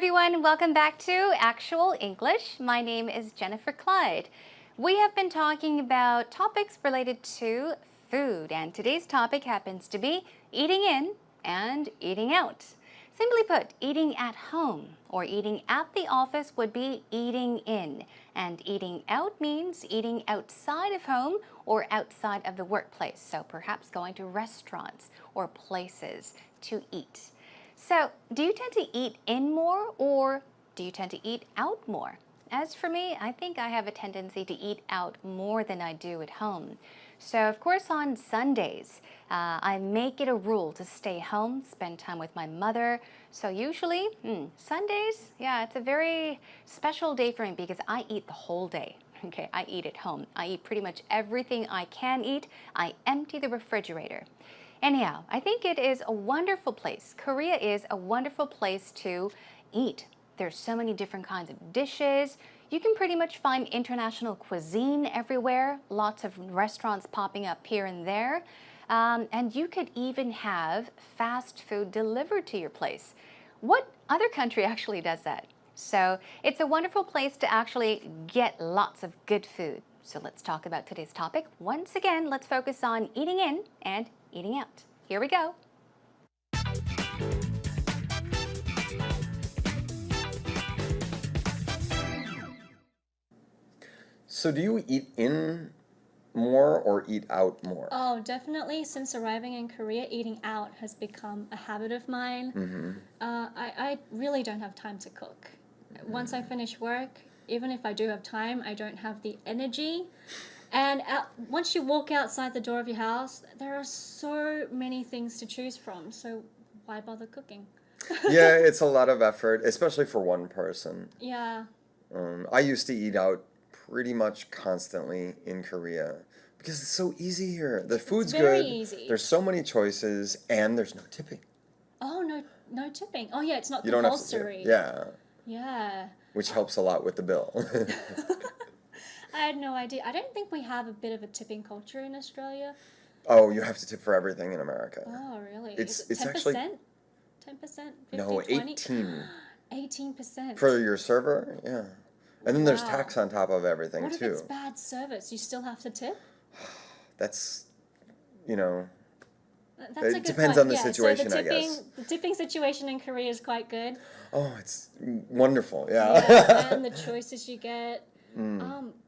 everyone, welcome back to Actual English. My name is Jennifer Clyde. We have been talking about topics related to food, and today's topic happens to be eating in and eating out. Simply put, eating at home or eating at the office would be eating in, and eating out means eating outside of home or outside of the workplace, so perhaps going to restaurants or places to eat. So, do you tend to eat in more or do you tend to eat out more? As for me, I think I have a tendency to eat out more than I do at home. So, of course, on Sundays, I make it a rule to stay home, spend time with my mother. So, usually, Sundays, yeah, it's a very special day for me because I eat the whole day. Okay, I eat at home. I eat pretty much everything I can eat. I empty the refrigerator. Anyhow, I think it is a wonderful place. Korea is a wonderful place to eat. There's so many different kinds of dishes. You can pretty much find international cuisine everywhere. Lots of restaurants popping up here and there. And you could even have fast food delivered to your place. What other country actually does that? So it's a wonderful place to actually get lots of good food. So let's talk about today's topic. Once again, let's focus on eating in and eating out. Here we go. So do you eat in more or eat out more? Oh, definitely. Since arriving in Korea, eating out has become a habit of mine. I really don't have time to cook. Once I finish work, even if I do have time, I don't have the energy. And once you walk outside the door of your house, there are so many things to choose from. So why bother cooking? Yeah, it's a lot of effort, especially for one person. Yeah. I used to eat out pretty much constantly in Korea because it's so easy here. The food's very good. easy. There's so many choices, and there's no tipping. Oh, no tipping. Oh, yeah, it's not You don't have to compulsory. tip. Yeah, Yeah. which helps a lot with the bill. I had no idea. I don't think we have a bit of a tipping culture in Australia. Oh, you have to tip for everything in America. Oh, really? It's- Is it it's 10%? actually- 10%? 50, No, 20? 18 18%. for your server. Yeah, and then there's Wow. tax on top of everything What if too. it's bad service? You still have to tip? That's, you know. That's It a good depends point. on the Yeah, situation, so I guess. the tipping situation in Korea is quite good. Oh, it's wonderful. Yeah, Yeah. and the choices you get.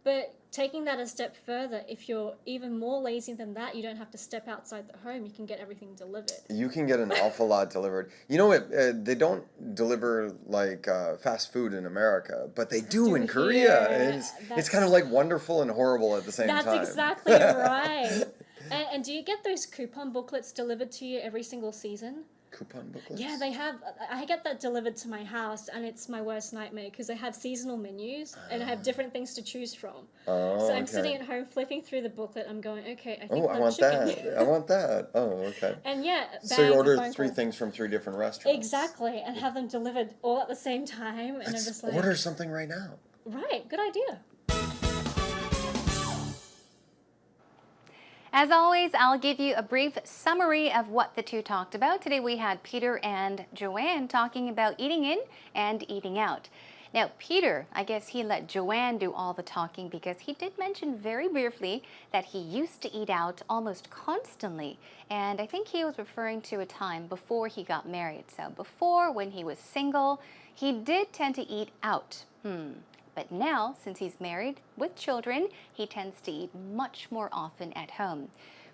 But taking that a step further, if you're even more lazy than that, you don't have to step outside the home. You can get everything delivered. You can get an awful lot delivered. You know what? They don't deliver like fast food in America, but they do in here. Korea. It's That's- kind of like wonderful and horrible at the same That's time. exactly right. And do you get those coupon booklets delivered to you every single season? Coupon booklets? Yeah, they have. I get that delivered to my house, and it's my worst nightmare because they have seasonal menus and I have different things to choose from. Oh, So I'm okay. sitting at home flipping through the booklet. I'm going, okay, I think Oh, I I'm want chicken. that. I want that. Oh, okay. And yeah, So you bang, order phone 3 call. things from 3 different restaurants. Exactly, and have them delivered all at the same time. And I'm Let's just like, order something right now. right, good idea. As always, I'll give you a brief summary of what the two talked about. Today we had Peter and Joanne talking about eating in and eating out. Now, Peter, I guess he let Joanne do all the talking because he did mention very briefly that he used to eat out almost constantly. And I think he was referring to a time before he got married. So before, when he was single, he did tend to eat out. But now, since he's married with children, he tends to eat much more often at home.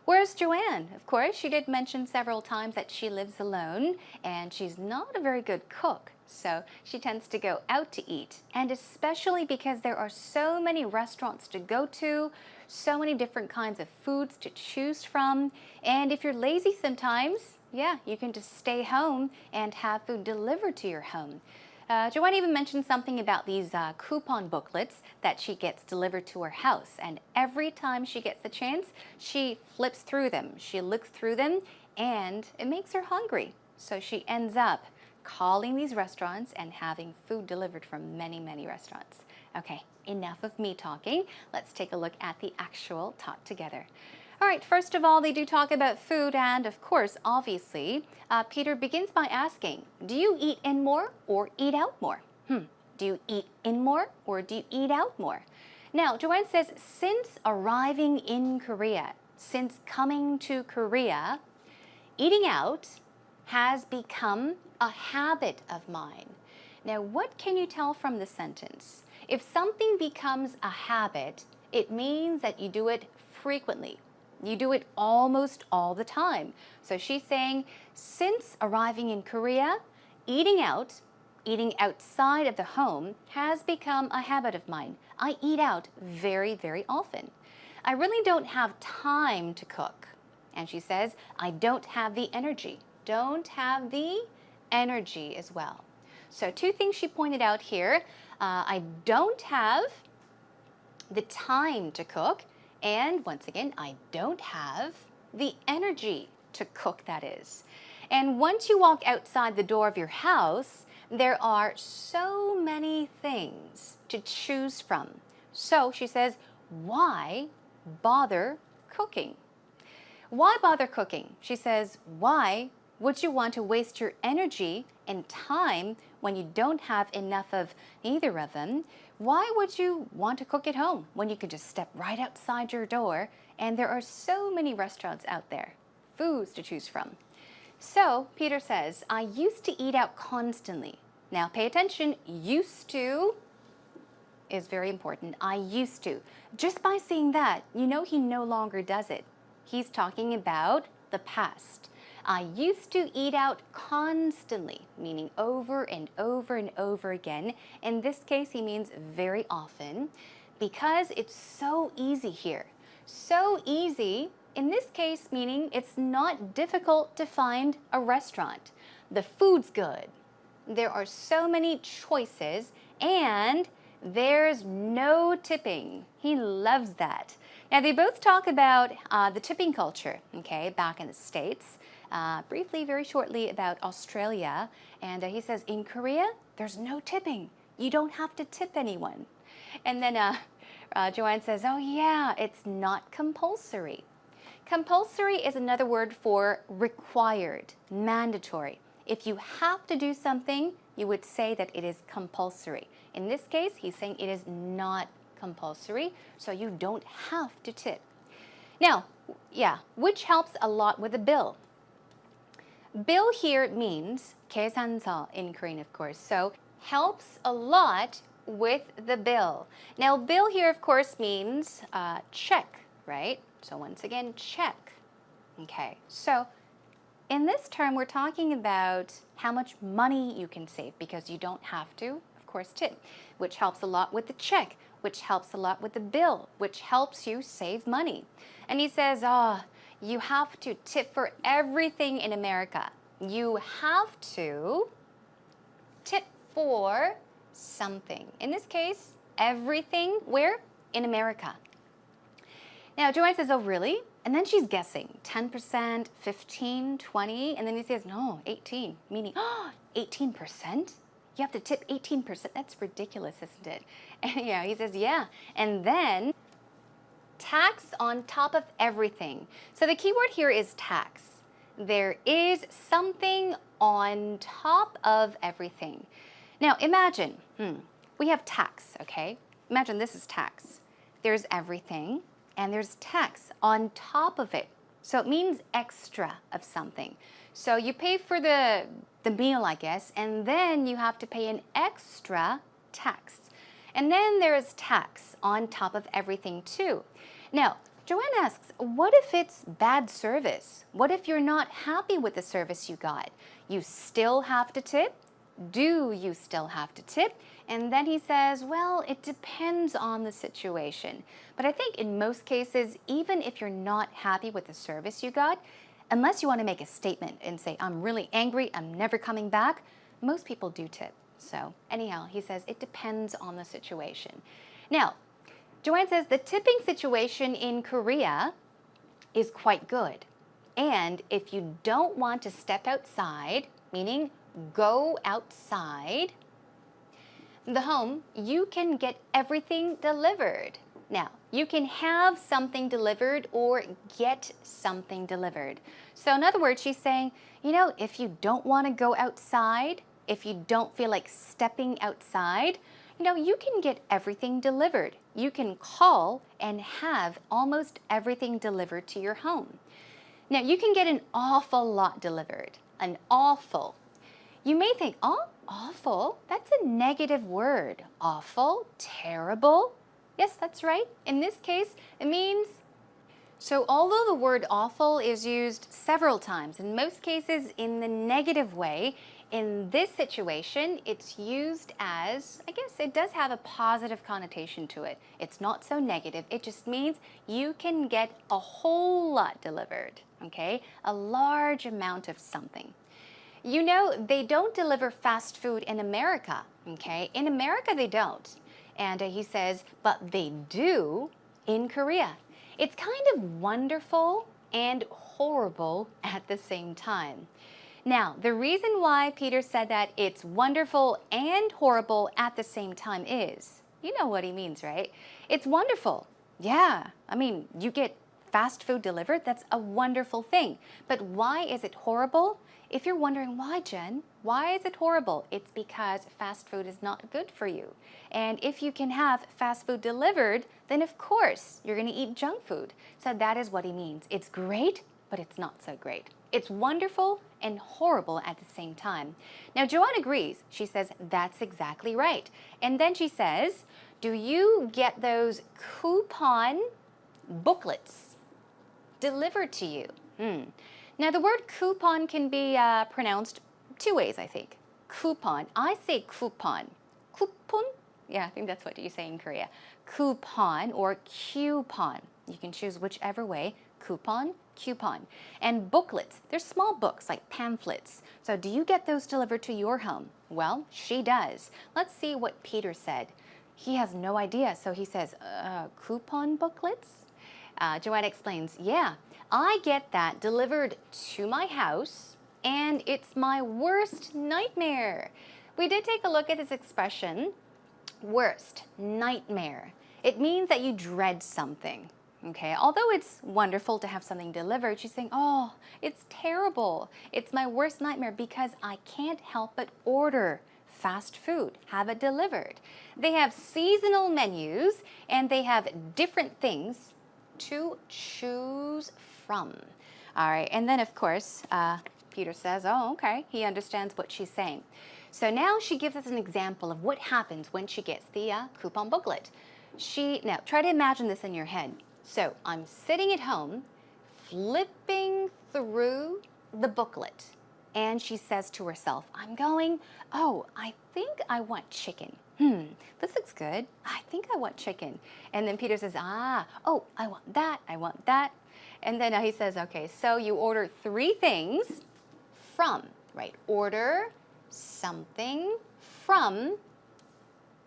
Whereas Joanne, of course, she did mention several times that she lives alone and she's not a very good cook. So she tends to go out to eat. And especially because there are so many restaurants to go to, so many different kinds of foods to choose from. And if you're lazy sometimes, yeah, you can just stay home and have food delivered to your home. Joanne even mentioned something about these coupon booklets that she gets delivered to her house. And every time she gets the chance, she flips through them. She looks through them, and it makes her hungry. So she ends up calling these restaurants and having food delivered from many, many restaurants. Okay, enough of me talking. Let's take a look at the actual talk together. All right, first of all, they do talk about food, and of course, obviously, Peter begins by asking, do you eat in more or eat out more? Do you eat in more or do you eat out more? Now, Joanne says, since arriving in Korea, since coming to Korea, eating out has become a habit of mine. Now, what can you tell from the sentence? If something becomes a habit, it means that you do it frequently. You do it almost all the time. So she's saying, since arriving in Korea, eating outside of the home has become a habit of mine. I eat out very, very often. I really don't have time to cook. And she says, I don't have the energy. Don't have the energy as well. So two things she pointed out here. I don't have the time to cook. And once again, I don't have the energy to cook, that is. And once you walk outside the door of your house, there are so many things to choose from. So she says, why bother cooking? Why bother cooking? She says, why would you want to waste your energy and time when you don't have enough of either of them? Why would you want to cook at home when you can just step right outside your door and there are so many restaurants out there, foods to choose from? So Peter says, I used to eat out constantly. Now pay attention, used to is very important. I used to. Just by seeing that, you know he no longer does it. He's talking about the past. I used to eat out constantly, meaning over and over and over again. In this case, he means very often, because it's so easy here. So easy, in this case, meaning it's not difficult to find a restaurant. The food's good. There are so many choices, and there's no tipping. He loves that. Now, they both talk about the tipping culture, okay, back in the States. Briefly, very shortly, about Australia. And he says, in Korea, there's no tipping. You don't have to tip anyone. And then Joanne says, oh yeah, it's not compulsory. Compulsory is another word for required, mandatory. If you have to do something, you would say that it is compulsory. In this case, he's saying it is not compulsory, so you don't have to tip. Now, yeah, which helps a lot with the bill. Bill here means 계산서 in Korean, of course, so helps a lot with the bill. Now, bill here, of course, means check, right? So once again, check. Okay, so in this term, we're talking about how much money you can save because you don't have to, of course, tip, which helps a lot with the check, which helps a lot with the bill, which helps you save money. And he says, you have to tip for everything in America. You have to tip for something. In this case, everything, where? In America. Now, Joanne says, oh, really? And then she's guessing, 10%, 15, 20, and then he says, no, 18, meaning, 18%? You have to tip 18%? That's ridiculous, isn't it? And he says, yeah. And then tax on top of everything. So the key word here is tax. There is something on top of everything. Now imagine, we have tax, okay? Imagine this is tax. There's everything, and there's tax on top of it. So it means extra of something. So you pay for the meal, I guess, and then you have to pay an extra tax. And then there's tax on top of everything too. Now, Joanne asks, what if it's bad service? What if you're not happy with the service you got? You still have to tip? Do you still have to tip? And then he says, well, it depends on the situation. But I think in most cases, even if you're not happy with the service you got, unless you want to make a statement and say, I'm really angry, I'm never coming back, most people do tip. So anyhow, he says it depends on the situation. Now, Joanne says the tipping situation in Korea is quite good. And if you don't want to step outside, meaning go outside the home, you can get everything delivered. Now, you can have something delivered or get something delivered. So, in other words, she's saying, if you don't want to go outside, if you don't feel like stepping outside, you can get everything delivered. You can call and have almost everything delivered to your home. Now, you can get an awful lot delivered. An awful. You may think, oh, awful? That's a negative word. Awful, terrible. Yes, that's right. In this case, it means... So although the word awful is used several times, in most cases in the negative way, in this situation, it's used as, I guess it does have a positive connotation to it. It's not so negative. It just means you can get a whole lot delivered, okay? A large amount of something. They don't deliver fast food in America, okay? In America, they don't. And he says, but they do in Korea. It's kind of wonderful and horrible at the same time. Now, the reason why Peter said that it's wonderful and horrible at the same time is, you know what he means, right? It's wonderful. Yeah, you get fast food delivered, that's a wonderful thing. But why is it horrible? If you're wondering why, Jen, why is it horrible? It's because fast food is not good for you. And if you can have fast food delivered, then of course you're going to eat junk food. So that is what he means. It's great, but it's not so great. It's wonderful and horrible at the same time. Now, Joanne agrees. She says, that's exactly right. And then she says, do you get those coupon booklets delivered to you? Now, the word coupon can be pronounced two ways, I think. Coupon. I say coupon. Coupon? Yeah, I think that's what you say in Korea. Coupon or coupon. You can choose whichever way. Coupon, coupon. And booklets. They're small books like pamphlets. So do you get those delivered to your home? Well, she does. Let's see what Peter said. He has no idea, so he says, coupon booklets? Joanne explains, yeah, I get that delivered to my house, and it's my worst nightmare. We did take a look at this expression, worst, nightmare. It means that you dread something, okay? Although it's wonderful to have something delivered, she's saying, oh, it's terrible. It's my worst nightmare because I can't help but order fast food, have it delivered. They have seasonal menus, and they have different things to choose from. All right, and then of course, Peter says, oh, okay, he understands what she's saying. So now she gives us an example of what happens when she gets the coupon booklet. Now try to imagine this in your head. So I'm sitting at home, flipping through the booklet, and she says to herself, I think I want chicken. This looks good. I think I want chicken. And then Peter says, I want that, I want that. And then he says, okay, so you order 3 things from, right? Order something from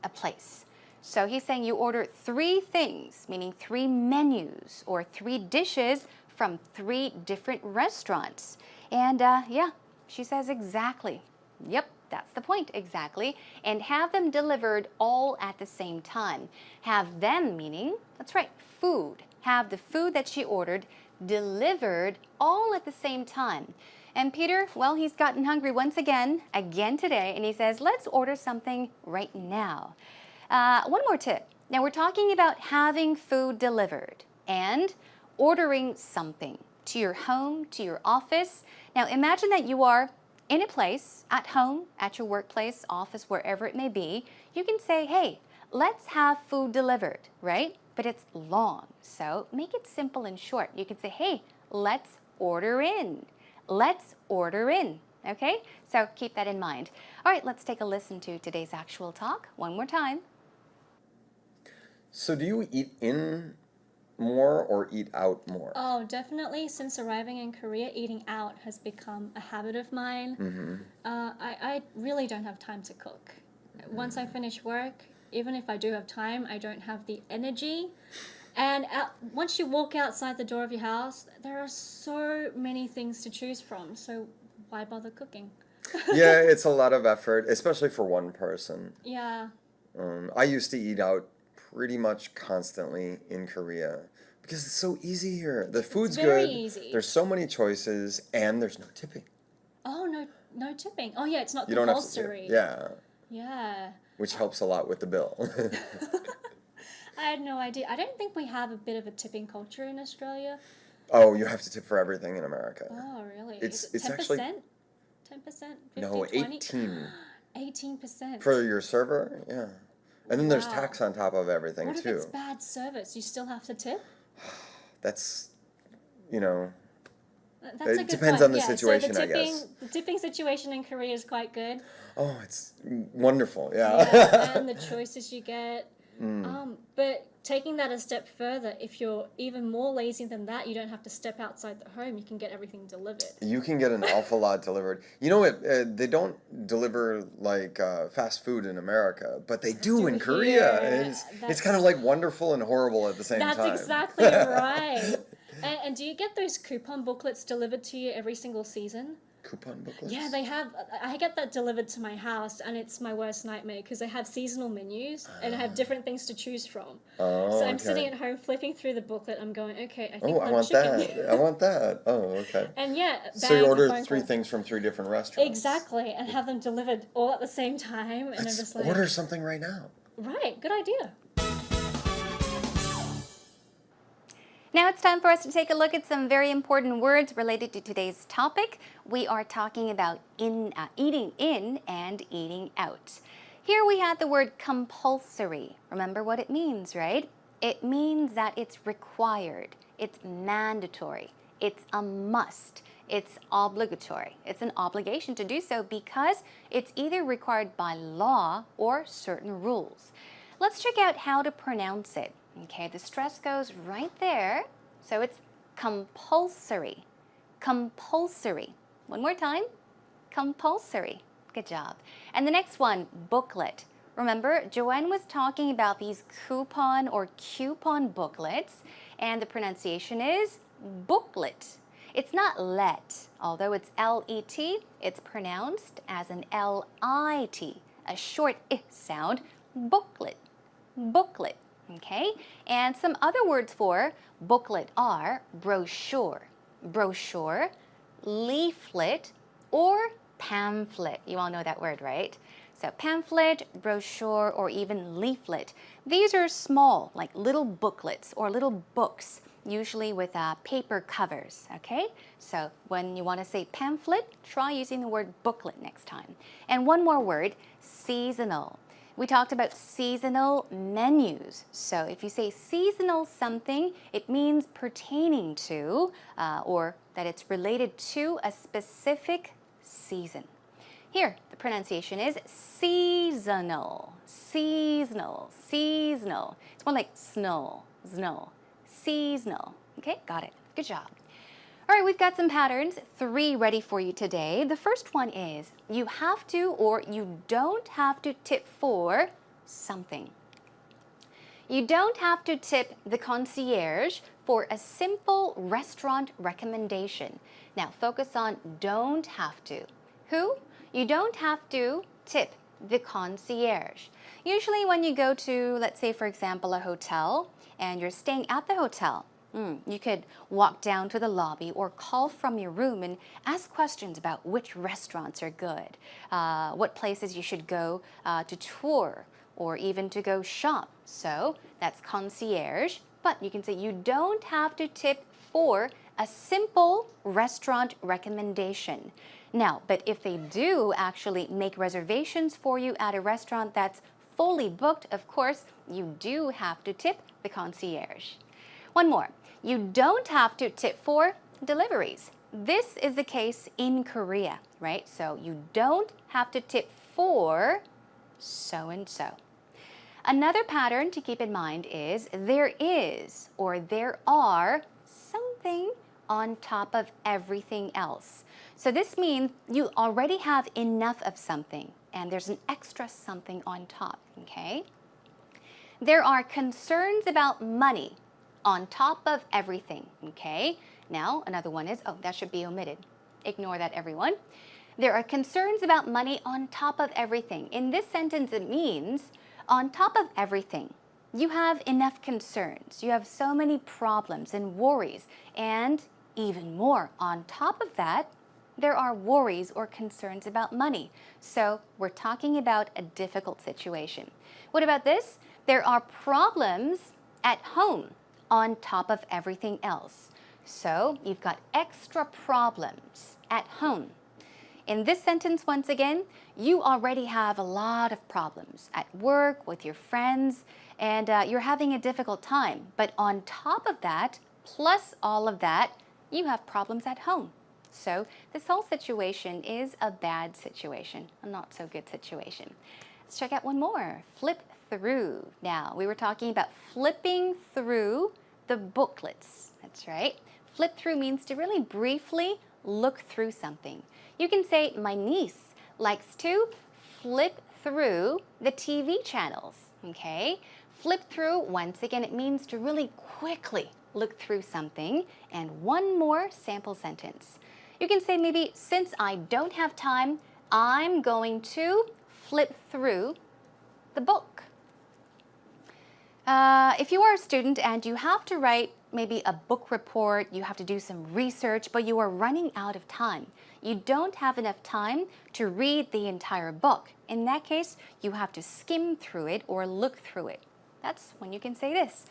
a place. So he's saying you order 3 things, meaning 3 menus or 3 dishes from 3 different restaurants. And yeah, she says exactly. Yep, that's the point, exactly. And have them delivered all at the same time. Have them meaning, that's right, food. Have the food that she ordered delivered all at the same time. And Peter, well, he's gotten hungry once again today, and he says, let's order something right now. One more tip. Now we're talking about having food delivered and ordering something to your home, to your office. Now imagine that you are in a place, at home, at your workplace, office, wherever it may be. You can say, hey, let's have food delivered, right? But it's long, so make it simple and short. You can say, hey, let's order in. Let's order in, okay? So keep that in mind. All right, let's take a listen to today's actual talk one more time. So do you eat in more or eat out more? Oh, definitely. Since arriving in Korea, eating out has become a habit of mine. I really don't have time to cook. Once I finish work, even if I do have time, I don't have the energy. And once you walk outside the door of your house, there are so many things to choose from. So why bother cooking? Yeah, it's a lot of effort, especially for one person. Yeah. I used to eat out pretty much constantly in Korea because it's so easy here. The food's very good. easy. There's so many choices, and there's no tipping. Oh, no tipping. Oh, yeah, it's not You don't have to tip. compulsory. Yeah, Yeah. which helps a lot with the bill. I had no idea. I don't think we have a bit of a tipping culture in Australia. Oh, you have to tip for everything in America. Oh, really? It's- Is it it's 10%? actually- 10%? 50, No, 20? 18 18%. for your server. Yeah, and then there's Wow. tax on top of everything What if too. it's bad service? You still have to tip? That's, you know, That's It a good depends point. on the Yeah, situation, so I guess. The tipping situation in Korea is quite good. oh, it's wonderful. Yeah. Yeah, and the choices you get. Mm. But taking that a step further, if you're even more lazy than that, you don't have to step outside the home. You can get everything delivered. You can get an awful lot delivered. You know what? They don't deliver like fast food in America, but they do in Do Korea. here. And it's That's- kind of like wonderful and horrible at the same That's time. exactly right. And do you get those coupon booklets delivered to you every single season? Coupon booklets? Yeah, they have. I get that delivered to my house, and it's my worst nightmare because they have seasonal menus and I have different things to choose from. Oh, So I'm okay. sitting at home flipping through the booklet. I'm going, okay, I think Oh, I I'm want chicken. that. I want that. Oh, okay. And yeah, So you bang, order phone 3 call. things from 3 different restaurants. Exactly, and have them delivered all at the same time. And I'm Let's just like, order something right now. right, good idea. Now it's time for us to take a look at some very important words related to today's topic. We are talking about eating in and eating out. Here we had the word compulsory. Remember what it means, right? It means that it's required, it's mandatory, it's a must, it's obligatory. It's an obligation to do so because it's either required by law or certain rules. Let's check out how to pronounce it. Okay, the stress goes right there. So it's compulsory. Compulsory. One more time. Compulsory. Good job. And the next one, booklet. Remember, Joanne was talking about these coupon or coupon booklets, and the pronunciation is booklet. It's not let, although it's L-E-T, it's pronounced as an L-I-T, a short I sound, booklet. Booklet, okay? And some other words for booklet are brochure, brochure, leaflet, or pamphlet. You all know that word, right? So pamphlet, brochure, or even leaflet. These are small, like little booklets or little books, usually with paper covers, okay? So when you want to say pamphlet, try using the word booklet next time. And one more word, seasonal. We talked about seasonal menus. So if you say seasonal something, it means pertaining to or that it's related to a specific season. Here, the pronunciation is seasonal, seasonal, seasonal. It's more like snow, seasonal. Okay, got it. Good job. All right, we've got some patterns, 3 ready for you today. The first one is you have to or you don't have to tip for something. You don't have to tip the concierge for a simple restaurant recommendation. Now focus on don't have to. Who? You don't have to tip the concierge. Usually when you go to, let's say for example, a hotel and you're staying at the hotel, you could walk down to the lobby or call from your room and ask questions about which restaurants are good, what places you should go to tour or even to go shop. So that's concierge, but you can say you don't have to tip for a simple restaurant recommendation. Now, but if they do actually make reservations for you at a restaurant that's fully booked, of course, you do have to tip the concierge. One more. You don't have to tip for deliveries. This is the case in Korea, right? So you don't have to tip for so-and-so. Another pattern to keep in mind is there is or there are something on top of everything else. So this means you already have enough of something and there's an extra something on top, okay? There are concerns about money on top of everything, okay? Now, another one is, oh, that should be omitted. Ignore that, everyone. There are concerns about money on top of everything. In this sentence, it means on top of everything. you have enough concerns, you have so many problems and worries, and even more on top of that, there are worries or concerns about money. So we're talking about a difficult situation. What about this? There are problems at home on top of everything else. So you've got extra problems at home. In this sentence, once again, you already have a lot of problems at work, with your friends, and you're having a difficult time. But on top of that, plus all of that, you have problems at home. So this whole situation is a bad situation, a not so good situation. Let's check out one more. Flip through. Now, we were talking about flipping through the booklets. That's right. Flip through means to really briefly look through something. You can say, my niece likes to flip through the TV channels, okay? Flip through, once again, it means to really quickly look through something. And one more sample sentence. You can say maybe, since I don't have time, I'm going to flip through the book. If you are a student and you have to write maybe a book report, you have to do some research, but you are running out of time. You don't have enough time to read the entire book. In that case, you have to skim through it or look through it. That's when you can say this.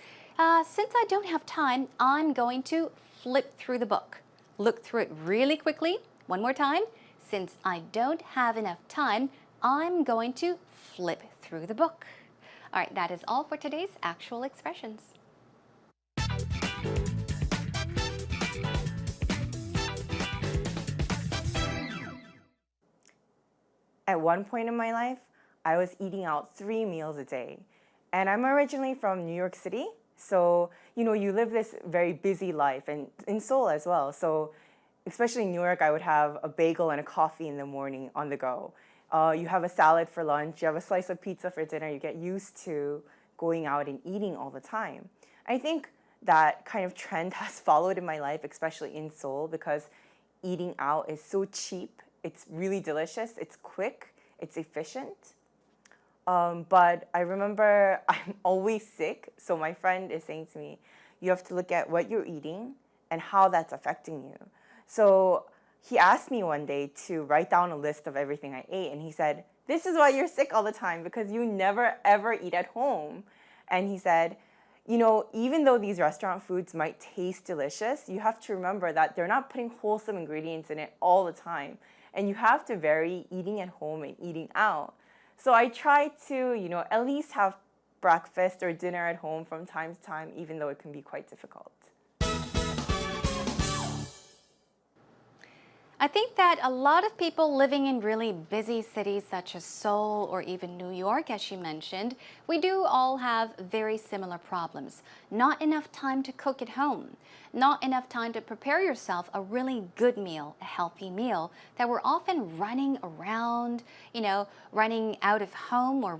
Since I don't have time, I'm going to flip through the book. Look through it really quickly. One more time. Since I don't have enough time, I'm going to flip through the book. All right, that is all for today's actual expressions. At one point in my life, I was eating out 3 meals a day. And I'm originally from New York City. So, you live this very busy life, and in Seoul as well. So, especially in New York, I would have a bagel and a coffee in the morning on the go. You have a salad for lunch, you have a slice of pizza for dinner. You get used to going out and eating all the time. I think that kind of trend has followed in my life, especially in Seoul, because eating out is so cheap. It's really delicious, it's quick, it's efficient. But I remember I'm always sick, so my friend is saying to me, you have to look at what you're eating and how that's affecting you. So he asked me one day to write down a list of everything I ate, and he said, this is why you're sick all the time, because you never ever eat at home. And he said, even though these restaurant foods might taste delicious, you have to remember that they're not putting wholesome ingredients in it all the time. And you have to vary eating at home and eating out. So I try to, at least have breakfast or dinner at home from time to time, even though it can be quite difficult. I think that a lot of people living in really busy cities such as Seoul or even New York, as she mentioned, we do all have very similar problems. Not enough time to cook at home. Not enough time to prepare yourself a really good meal, a healthy meal, that we're often running around, running out of home or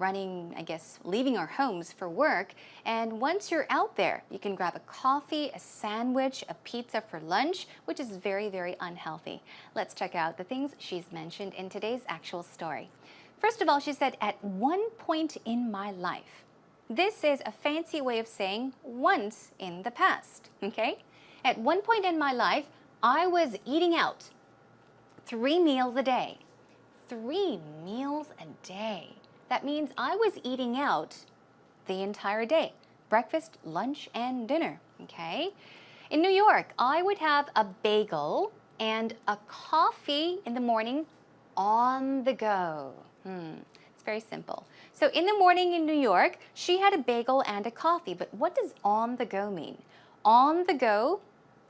leaving our homes for work. And once you're out there, you can grab a coffee, a sandwich, a pizza for lunch, which is very, very unhealthy. Let's check out the things she's mentioned in today's actual story. First of all, she said, at one point in my life. This is a fancy way of saying once in the past, okay? At one point in my life, I was eating out 3 meals a day. 3 meals a day. That means I was eating out the entire day. Breakfast, lunch, and dinner, okay? In New York, I would have a bagel and a coffee in the morning on the go. It's very simple. So in the morning in New York, she had a bagel and a coffee. But what does on the go mean? On the go,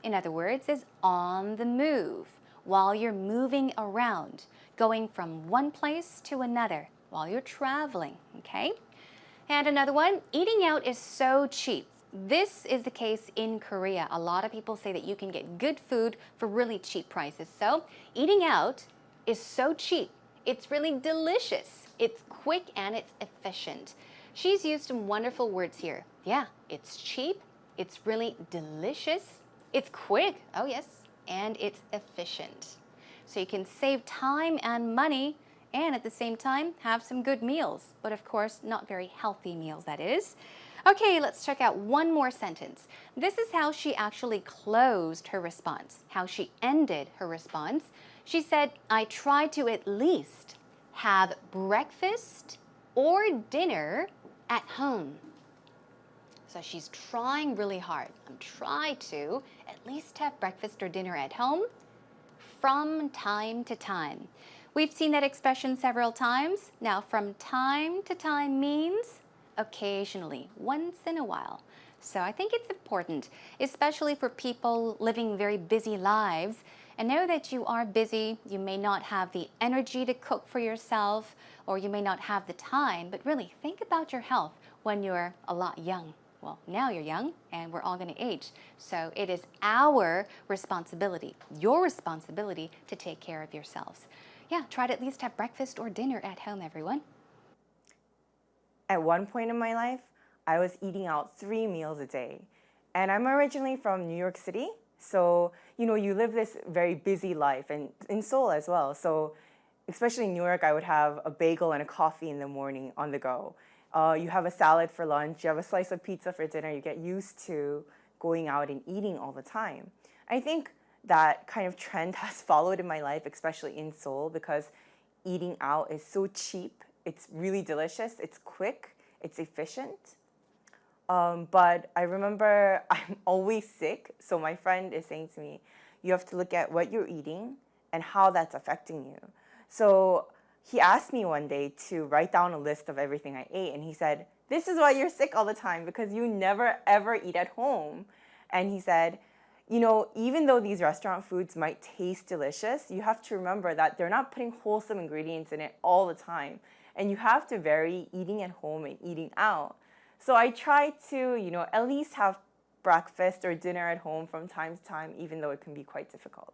in other words, is on the move, while you're moving around, going from one place to another while you're traveling, okay? And another one, eating out is so cheap. This is the case in Korea. A lot of people say that you can get good food for really cheap prices. So eating out is so cheap. It's really delicious. It's quick and it's efficient. She's used some wonderful words here. Yeah, it's cheap. It's really delicious. It's quick. Oh yes. And it's efficient. So you can save time and money and at the same time have some good meals. But of course, not very healthy meals, that is. Okay, let's check out one more sentence. This is how she actually closed her response, how she ended her response. She said, I try to at least have breakfast or dinner at home. So she's trying really hard. I'm trying to at least have breakfast or dinner at home from time to time. We've seen that expression several times. Now, from time to time means occasionally, once in a while. So I think it's important, especially for people living very busy lives. And know that you are busy, you may not have the energy to cook for yourself, or you may not have the time, but really think about your health when you're a lot young. Well, now you're young and we're all going to age. So it is our responsibility, your responsibility to take care of yourselves. Yeah, try to at least have breakfast or dinner at home, everyone. At one point in my life, I was eating out 3 meals a day. And I'm originally from New York City. So, you live this very busy life, and in Seoul as well. So, especially in New York, I would have a bagel and a coffee in the morning on the go. You have a salad for lunch, you have a slice of pizza for dinner. You get used to going out and eating all the time. I think that kind of trend has followed in my life, especially in Seoul, because eating out is so cheap. It's really delicious, it's quick, it's efficient. But I remember I'm always sick, so my friend is saying to me, you have to look at what you're eating and how that's affecting you. So he asked me one day to write down a list of everything I ate, and he said, this is why you're sick all the time, because you never ever eat at home. And he said, even though these restaurant foods might taste delicious, you have to remember that they're not putting wholesome ingredients in it all the time. And you have to vary eating at home and eating out. So I try to, at least have breakfast or dinner at home from time to time, even though it can be quite difficult.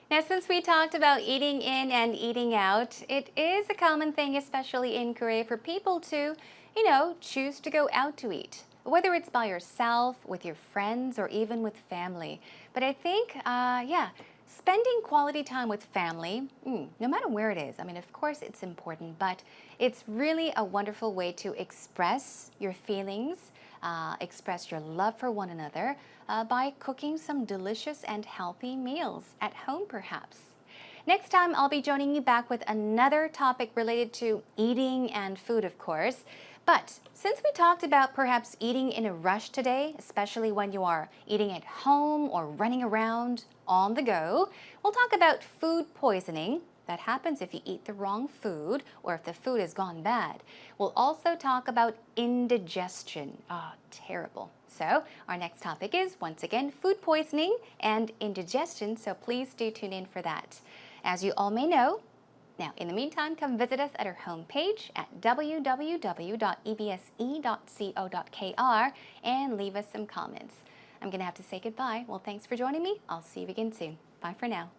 Now, since we talked about eating in and eating out, it is a common thing, especially in Korea, for people to, choose to go out to eat, whether it's by yourself, with your friends, or even with family. But I think, spending quality time with family, no matter where it is, of course it's important, but it's really a wonderful way to express your feelings, express your love for one another by cooking some delicious and healthy meals at home, perhaps. Next time, I'll be joining you back with another topic related to eating and food, of course. But since we talked about perhaps eating in a rush today, especially when you are eating at home or running around on the go, we'll talk about food poisoning. That happens if you eat the wrong food or if the food has gone bad. We'll also talk about indigestion. Terrible. So our next topic is, once again, food poisoning and indigestion, so please do tune in for that. As you all may know, now, in the meantime, come visit us at our homepage at www.ebse.co.kr and leave us some comments. I'm going to have to say goodbye. Well, thanks for joining me. I'll see you again soon. Bye for now.